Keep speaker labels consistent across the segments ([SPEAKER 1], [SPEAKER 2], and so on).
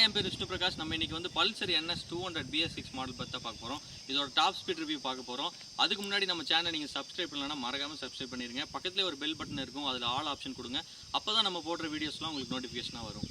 [SPEAKER 1] என் பேர் விஷ்ணு பிரகாஷ். நம்ம இன்னைக்கு வந்து பல்சர் NS 200 BS6 மாடல் பற்றி பார்க்க போகிறோம். இதோட டாப் ஸ்பீட் ரிவ்யூ பார்க்க போகிறோம். அதுக்கு முன்னாடி நம்ம சேனல் நீங்கள் சப்ஸ்கிரைப் பண்ணலன்னா மறக்காமல் சப்ஸ்கிரைப் பண்ணிடுங்க. பக்கத்துலேயே ஒரு பெல் பட்டன் இருக்கும், அதில் ஆல் ஆப்ஷன் கொடுங்க. அப்போ தான் நம்ம போடுற வீடியோஸ்லாம் உங்களுக்கு நோட்டிஃபிகேஷனாக வரும்.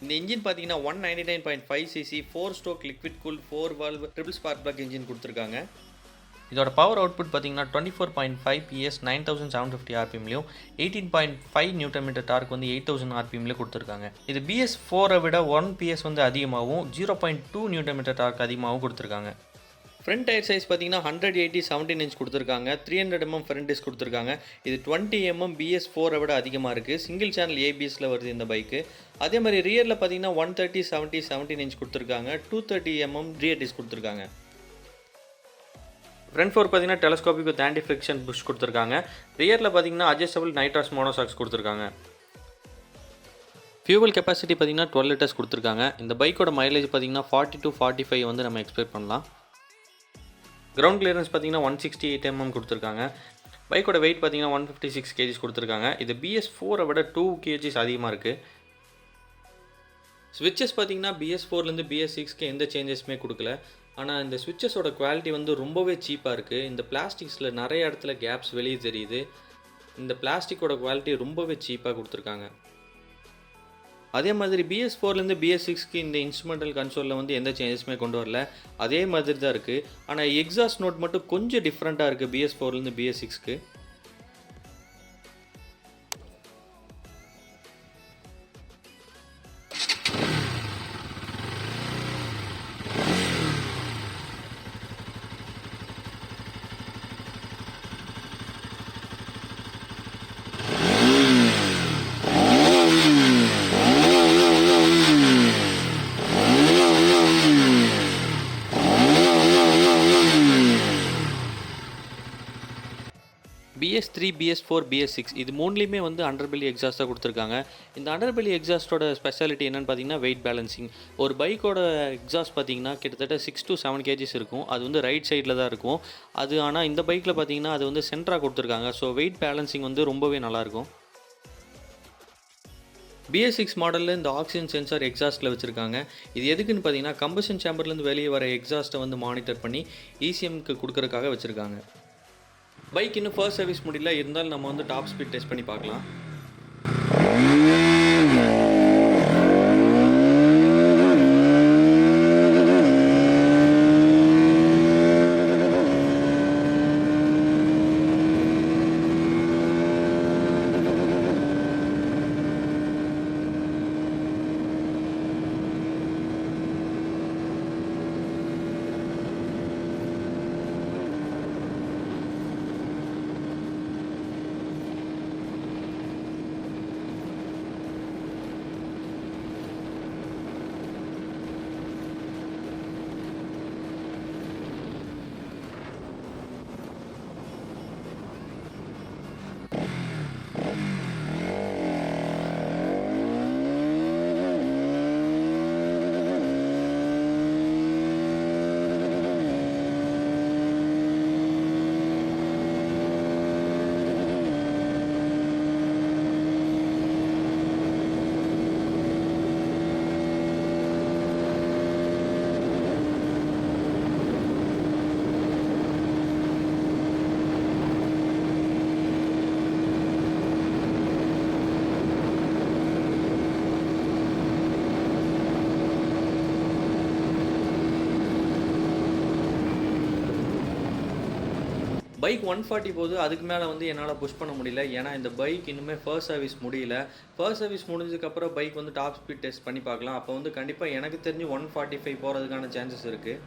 [SPEAKER 1] இந்த இன்ஜின் பார்த்தீங்கன்னா 199.5cc 4 stroke liquid cool 4 valve triple spark plug engine கொடுத்துருக்காங்க. இதோட பவர் அவுட்புட் பார்த்தீங்கன்னா 24.5 PS 9750 RPMலையும் 18.5 Nm டார்க் வந்து 8000 RPMல கொடுத்துருக்காங்க. இது BS4 விட 1 PS வந்து அதிகமாகவும் 0.2 Nm டார்க் அதிகமாகவும் கொடுத்துருக்காங்க. ஃப்ரண்ட் டயர் சைஸ் பார்த்தீங்கன்னா 180 17 இன்ச் கொடுத்துருக்காங்க. 300 mm ஃப்ரண்ட் டிஸ்க் கொடுத்துருக்காங்க. இது 20 mm BS4 விட அதிகமாக இருக்குது. சிங்கிள் சேனல் ABSல வருது இந்த பைக்கு. அதே மாதிரி ரியரில் பார்த்தீங்கன்னா 130 70 17 இன்ச் கொடுத்துருக்காங்க. 230 mm ரியர் டிஸ்க் கொடுத்துருக்காங்க. ஃப்ரண்ட் ஃபோர் பார்த்தீங்கன்னா telescopic with anti friction bush கொடுத்துருக்காங்க. ரியரில் பார்த்தீங்கன்னா அட்ஜஸ்டபிள் நைட்ராஸ் மோனோசாக்ஸ் கொடுத்துருக்காங்க. ஃபியூவல் கெப்பாசிட்டி பார்த்தீங்கன்னா 12 லிட்டர்ஸ் கொடுத்துருக்காங்க. இந்த பைக்கோட மைலேஜ் பார்த்தீங்கன்னா 40 to 45 வந்து நம்ம எக்ஸ்பெக்ட் பண்ணலாம். கிரவுண்ட் கிளியரன்ஸ் பார்த்தீங்கன்னா 168 mm கொடுத்துருக்காங்க. பைக்கோட வெயிட் பார்த்தீங்கன்னா 156 kg கொடுத்துருக்காங்க. இது BS4 விட 2 kg அதிகமாக இருக்குது. ஸ்விட்சஸ் பார்த்தீங்கன்னா BS4லேருந்து BS6க்கு எந்த சேஞ்சஸுமே கொடுக்கல. ஆனால் இந்த ஸ்விட்சஸோட குவாலிட்டி வந்து ரொம்பவே சீப்பாக இருக்குது. இந்த பிளாஸ்டிக்ஸில் நிறைய இடத்துல கேப்ஸ் வெளியே தெரியுது. இந்த பிளாஸ்டிக்கோட குவாலிட்டி ரொம்பவே சீப்பாக கொடுத்துருக்காங்க. அதே மாதிரி BS4லேருந்து BS6க்கு இந்த இன்ஸ்ட்ருமெண்டல் கன்சோலில் வந்து எந்த சேஞ்சஸுமே கொண்டு வரல. அதே மாதிரி தான் இருக்குது. ஆனால் எக்ஸாஸ்ட் நோட் மட்டும் கொஞ்சம் டிஃப்ரெண்ட்டாக இருக்குது BS4லேருந்து BS6க்கு. BS3 BS4 BS6 இது மூணுலேயுமே வந்து அண்டர்பெல்லி எக்ஸாஸ்ட்டாக கொடுத்துருக்காங்க. இந்த அண்டர்பெல்லி எக்ஸாஸ்ட்டோட ஸ்பெஷாலிட்டி என்னென்னு பார்த்தீங்கன்னா வெயிட் பேலன்சிங். ஒரு பைக்கோட எக்ஸாஸ்ட் பார்த்தீங்கன்னா கிட்டத்தட்ட 6 to 7 kg இருக்கும். அது வந்து ரைட் சைடில் தான் இருக்கும். அது ஆனால் இந்த பைக்கில் பார்த்தீங்கன்னா அது வந்து சென்டராக கொடுத்துருக்காங்க. ஸோ வெயிட் பேலன்சிங் வந்து ரொம்பவே நல்லாயிருக்கும். BS6 மாடலில் இந்த ஆக்சிஜன் சென்சார் எக்ஸாஸ்ட்டில் வச்சுருக்காங்க. இது எதுக்குன்னு பார்த்தீங்கன்னா கம்பஷன் சேம்பர்லேருந்து வெளியே வர எக்ஸாஸ்ட்டை வந்து மானிட்டர் பண்ணி ECMக்கு கொடுக்கறதுக்காக வச்சுருக்காங்க. பைக் இன்னும் ஃபர்ஸ்ட் சர்வீஸ் முடியல, இருந்தாலும் நம்ம வந்து டாப் ஸ்பீட் டெஸ்ட் பண்ணி பார்க்கலாம். பைக் 140 போது, அதுக்கு மேலே வந்து என்னால் புஷ் பண்ண முடியல. ஏன்னா இந்த பைக் இன்னுமே ஃபர்ஸ்ட் சர்வீஸ் முடியல. ஃபர்ஸ்ட் சர்வீஸ் முடிஞ்சதுக்கப்புறம் பைக் வந்து டாப் ஸ்பீட் டெஸ்ட் பண்ணி பார்க்கலாம். அப்போ வந்து கண்டிப்பாக எனக்கு தெரிஞ்சு 145 போகிறதுக்கான சான்சஸ் இருக்குது.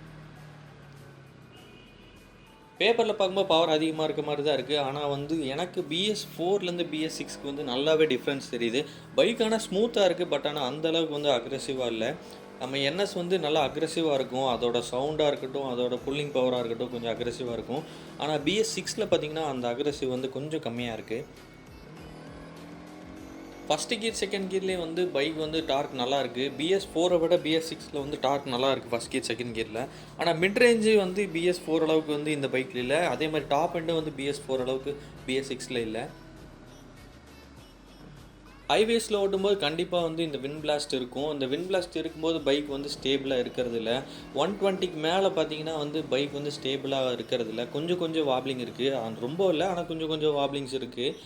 [SPEAKER 1] பேப்பரில் பார்க்கும்போது பவர் அதிகமாக இருக்க மாதிரி தான் இருக்குது. ஆனால் வந்து எனக்கு BS4லேருந்து BS6க்கு வந்து நல்லாவே டிஃப்ரென்ஸ் தெரியுது. பைக் ஆனால் ஸ்மூத்தாக இருக்குது. பட் ஆனால் அந்தளவுக்கு வந்து அக்ரெசிவாக இல்லை. நம்ம NS வந்து நல்லா அக்ரெசிவாக இருக்கும். அதோட சவுண்டாக இருக்கட்டும், அதோட புல்லிங் பவராக இருக்கட்டும் கொஞ்சம் அக்ரெசிவாக இருக்கும். ஆனால் BS6ல் பார்த்திங்கன்னா அந்த அக்ரெசிவ் வந்து கொஞ்சம் கம்மியாக இருக்குது. ஃபஸ்ட்டு கியர் செகண்ட் கியர்லேயே வந்து பைக் வந்து டார்க் நல்லாயிருக்கு. BS4 விட BS6ல் வந்து டார்க் நல்லாயிருக்கு ஃபஸ்ட் கியர் செகண்ட் கியரில். ஆனால் மிட் ரேஞ்சு வந்து BS4 அளவுக்கு வந்து இந்த பைக்கில் இல்லை. அதே மாதிரி டாப் எண்டும் வந்து BS4 அளவுக்கு BS6ல் இல்லை. ஹைவேஸில் ஓட்டும்போது கண்டிப்பாக வந்து இந்த விண்ட் பிளாஸ்ட் இருக்கும். இந்த விண்ட் பிளாஸ்ட் இருக்கும்போது பைக் வந்து ஸ்டேபிளாக இருக்கிறது இல்லை. 120க்கு மேலே பார்த்தீங்கன்னா வந்து பைக் வந்து ஸ்டேபிளாக இருக்கிறது இல்லை. கொஞ்சம் கொஞ்சம் வாப்ளிங் இருக்குது. ரொம்ப இல்லை, ஆனால் கொஞ்சம் கொஞ்சம் வாப்ளிங்ஸ் இருக்குது.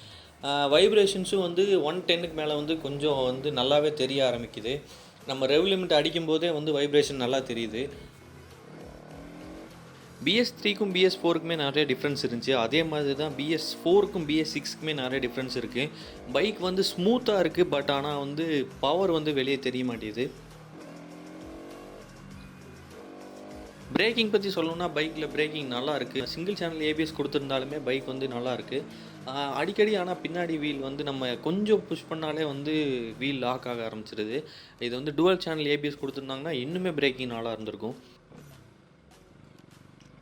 [SPEAKER 1] வைப்ரேஷன்ஸும் வந்து 110க்கு மேலே வந்து கொஞ்சம் வந்து நல்லாவே தெரிய ஆரம்பிக்குது. நம்ம ரெவ் லிமிட் அடிக்கும்போதே வந்து வைப்ரேஷன் நல்லா தெரியுது. BS3க்கும் BS4க்குமே நிறைய டிஃப்ரென்ஸ் இருந்துச்சு. அதே மாதிரி தான் BS4க்கும் BS6க்குமே நிறைய டிஃப்ரென்ஸ் இருக்குது. பைக் வந்து ஸ்மூத்தாக இருக்குது. பட் ஆனால் வந்து பவர் வந்து வெளியே தெரிய மாட்டேங்குது. பிரேக்கிங் பற்றி சொல்லணும்னா பைக்கில் பிரேக்கிங் நல்லா இருக்குது. சிங்கிள் சேனல் ABS கொடுத்துருந்தாலுமே பைக் வந்து நல்லாயிருக்கு. அடிக்கடி ஆனால் பின்னாடி வீல் வந்து நம்ம கொஞ்சம் புஷ் பண்ணாலே வந்து வீல் லாக் ஆக ஆரம்பிச்சிருது. இது வந்து டுவல் சேனல் ABS கொடுத்துருந்தாங்கன்னா இன்னுமே பிரேக்கிங் நல்லா இருந்திருக்கும்.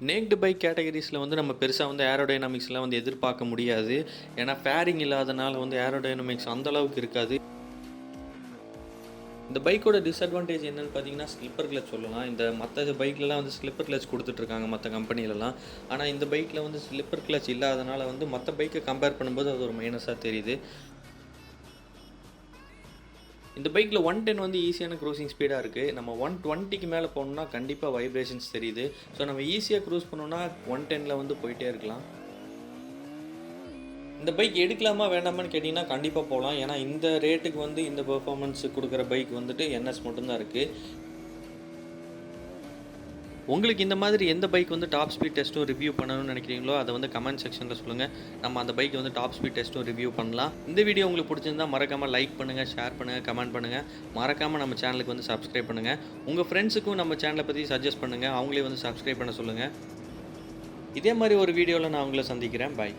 [SPEAKER 1] நேக்டு பைக் கேட்டகரிஸில் வந்து நம்ம பெருசாக வந்து ஏரோடைனமிக்ஸ்லாம் வந்து எதிர்பார்க்க முடியாது. ஏன்னா ஃபேரிங் இல்லாதனால வந்து ஏரோடைனமிக்ஸ் அந்தளவுக்கு இருக்காது. இந்த பைக்கோட டிஸ்அட்வான்டேஜ் என்னென்னு பார்த்தீங்கன்னா ஸ்லிப்பர் கிளச் சொல்லலாம். இந்த மற்ற பைக்லலாம் வந்து ஸ்லிப்பர் கிளச் கொடுத்துட்ருக்காங்க மற்ற கம்பெனிலலாம். ஆனால் இந்த பைக்கில் வந்து ஸ்லிப்பர் கிளச் இல்லாதனால வந்து மற்ற பைக்கை கம்பேர் பண்ணும்போது அது ஒரு மைனஸாக தெரியுது. இந்த பைக்கில் 110 வந்து ஈஸியான க்ரூசிங் ஸ்பீடாக இருக்குது. நம்ம 120க்கு மேலே போகணுன்னா கண்டிப்பாக வைப்ரேஷன்ஸ் தெரியுது. ஸோ நம்ம ஈஸியாக க்ரூஸ் பண்ணோன்னா 110ல் வந்து போயிட்டே இருக்கலாம். இந்த பைக் எடுக்கலாமா வேண்டாமான்னு கேட்டிங்கன்னா கண்டிப்பாக போகலாம். ஏன்னா இந்த ரேட்டுக்கு வந்து இந்த பெர்ஃபார்மன்ஸ் கொடுக்குற பைக் வந்துட்டு NS மட்டும்தான் இருக்குது. உங்களுக்கு இந்த மாதிரி எந்த பைக் வந்து டாப் ஸ்பீட் டெஸ்ட்டும் ரிவ்யூ பண்ணணும்னு நினைக்கிறீங்களோ அதை வந்து கமெண்ட் செக்ஷனில் சொல்லுங்கள். நம்ம அந்த பைக்கை வந்து டாப் ஸ்பீட் டெஸ்ட்டும் ரிவ்யூ பண்ணலாம். இந்த வீடியோ உங்களுக்கு பிடிச்சிருந்தால் மறக்காமல் லைக் பண்ணுங்கள், ஷேர் பண்ணுங்கள், கமெண்ட் பண்ணுங்கள். மறக்காமல் நம்ம சேனலுக்கு வந்து சப்ஸ்கிரைப் பண்ணுங்கள். உங்கள் ஃப்ரெண்ட்ஸுக்கும் நம்ம சேனலை பற்றி சஜஸ்ட் பண்ணுங்கள். அவங்களே வந்து சப்ஸ்கிரைப் பண்ண சொல்லுங்கள். இதே மாதிரி ஒரு வீடியோவில் நான் உங்களை சந்திக்கிறேன். பாய்.